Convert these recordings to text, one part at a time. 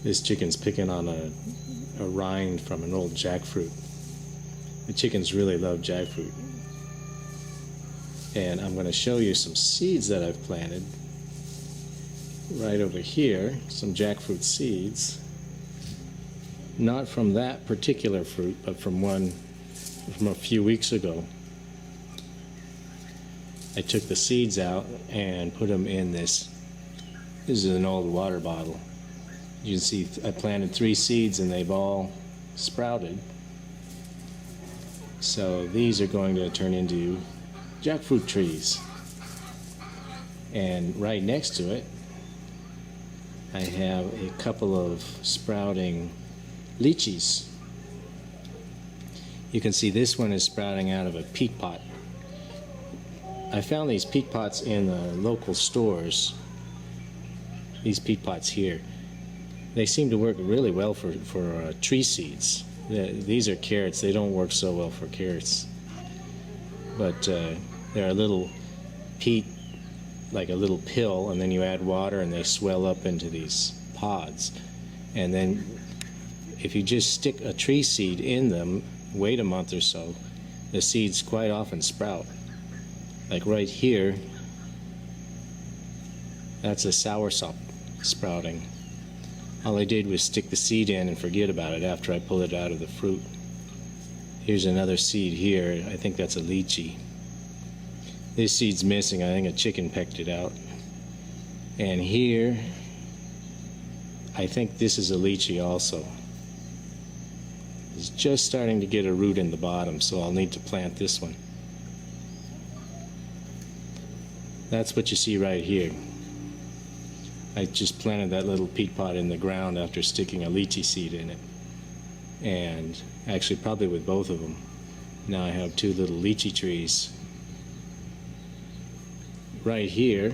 This chicken's picking on a rind from an old jackfruit. The chickens really love jackfruit. And I'm going to show you some seeds that I've planted right over here, some jackfruit seeds. Not from that particular fruit, but from one from a few weeks ago. I took the seeds out and put them in this. This is an old water bottle. You can see I planted 3 seeds and they've all sprouted. So these are going to turn into jackfruit trees. And right next to it, I have a couple of sprouting lychees. You can see this one is sprouting out of a peat pot. I found these peat pots in the local stores. These peat pots here. They seem to work really well for tree seeds. These are carrots. They don't work so well for carrots. But they're a little peat, like a little pill, and then you add water and they swell up into these pods. And then if you just stick a tree seed in them, wait a month or so, the seeds quite often sprout. Like right here, that's a soursop sprouting. All I did was stick the seed in and forget about it after I pulled it out of the fruit. Here's another seed here. I think that's a lychee. This seed's missing. I think a chicken pecked it out. And here, I think this is a lychee also. It's just starting to get a root in the bottom, so I'll need to plant this one. That's what you see right here. I just planted that little peat pot in the ground after sticking a lychee seed in it. And actually probably with both of them. Now I have 2 little lychee trees. Right here,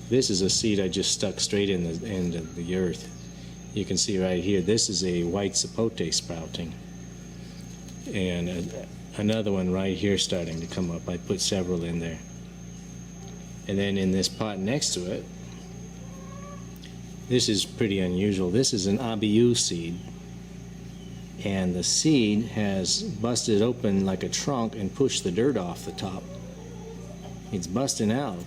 this is a seed I just stuck straight in the end of the earth. You can see right here, this is a white sapote sprouting. And another one right here starting to come up. I put several in there. And then in this pot next to it, this is pretty unusual. This is an Abiu seed. And the seed has busted open like a trunk and pushed the dirt off the top. It's busting out.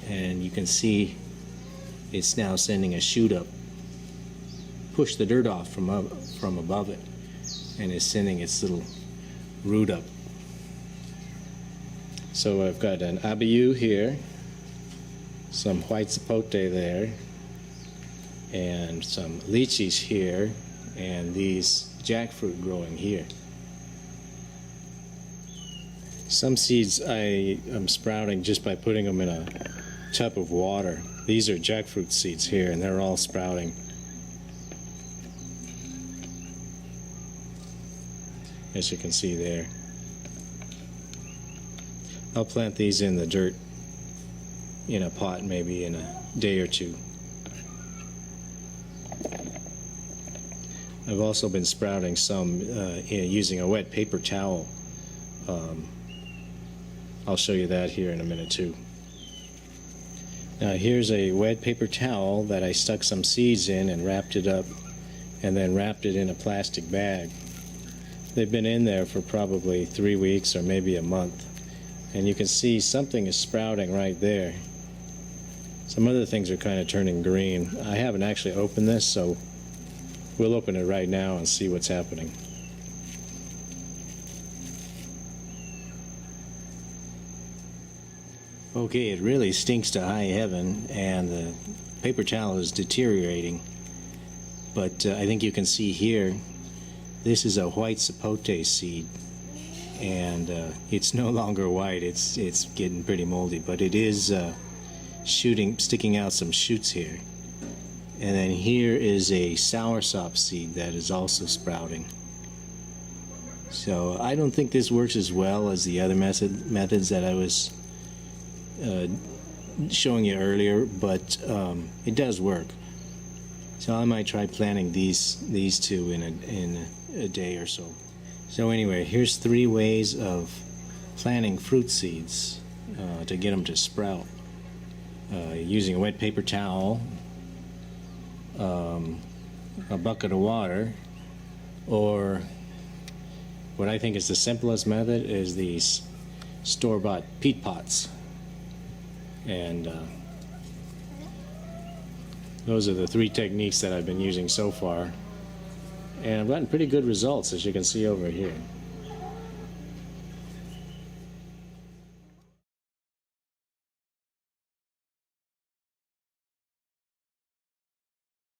And you can see it's now sending a shoot up. Push the dirt off from above it. And it's sending its little root up. So I've got an Abiu here, some white sapote there, and some lychees here, and these jackfruit growing here. Some seeds I am sprouting just by putting them in a tub of water. These are jackfruit seeds here, and they're all sprouting. As you can see there. I'll plant these in the dirt in a pot maybe in a day or 2. I've also been sprouting some using a wet paper towel. I'll show you that here in a minute too. Now here's a wet paper towel that I stuck some seeds in and wrapped it up, and then wrapped it in a plastic bag. They've been in there for probably 3 weeks or maybe a month. And you can see something is sprouting right there. Some other things are kind of turning green. I haven't actually opened this, so we'll open it right now and see what's happening. Okay, it really stinks to high heaven, and the paper towel is deteriorating. But I think you can see here, this is a white sapote seed. And it's no longer white, it's getting pretty moldy, but it is sticking out some shoots here. And then here is a soursop seed that is also sprouting. So I don't think this works as well as the other methods that I was showing you earlier, but it does work. So I might try planting these 2 in a day or so. So anyway, here's 3 ways of planting fruit seeds to get them to sprout. Using a wet paper towel, a bucket of water, or what I think is the simplest method is these store-bought peat pots. And those are the three techniques that I've been using so far, and I've gotten pretty good results, as you can see over here.